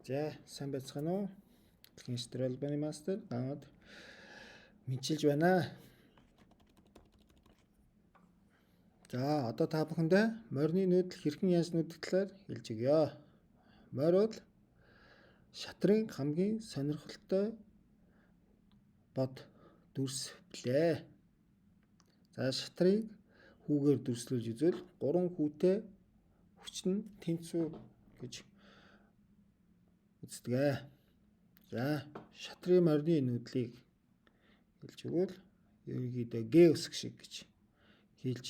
За сайн байцгаана уу? Инженер албаны мастер ганад мэдчилж байна. За одоо та бүхэндээ морины нүүдэл хэрхэн яаж нүүдэх талаар хэлж өгье. Морь бол шатрын хамгийн сонирхолтой бод дүрс билээ. За шатрыг хүүгээр дүрслүүлж үзвэл 3 хүүтэй хүчин тэнцвүү гэж үздэг. За шатрын морины нүүдлийг хэлж өгвөл ерөнхийдөө Г үсэг шиг гэж хэлж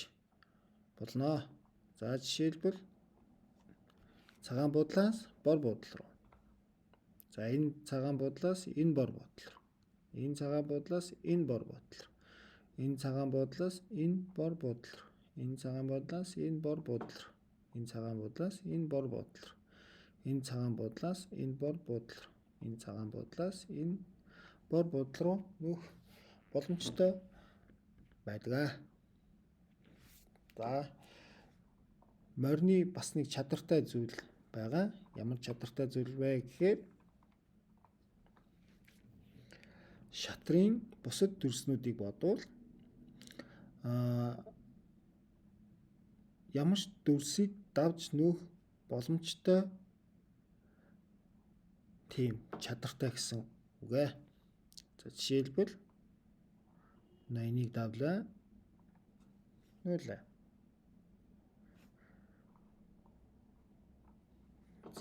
болно. За жишээлбэл цагаан буудлаас бор буудлал руу. За энэ цагаан буудлаас энэ бор буудлал руу. Энэ цагаан буудлаас энэ бор буудлал руу. Энэ цагаан буудлаас энэ бор буудлал руу. Энэ цагаан буудлаас энэ бор буудлал руу. Энэ цагаан буудлаас энэ бор буудлал руу. Энэ цагаан буудлаас энэ бор буудлал руу. Энэ цагаан буудлаас энэ бор буудлал руу нүүх боломжтой байдаг. За морины бас нэг чадвартай зүйл байгаа. Ямар чадвартай зүйл вэ гэхээр шатрын бусад дүрснүүдийг бодвол ямар ч дүрсийг давж нүүх боломжтой тийм чадвартай гэсэн үг ээ. За жишээлбэл 81 давлаа нүүлээ.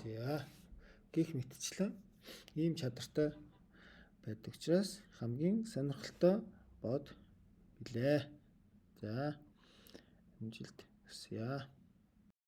За гэх мэтчлэн ийм чадвартай байдаг учраас хамгийн сонирхолтой бод билээ. За амжилт хүсье.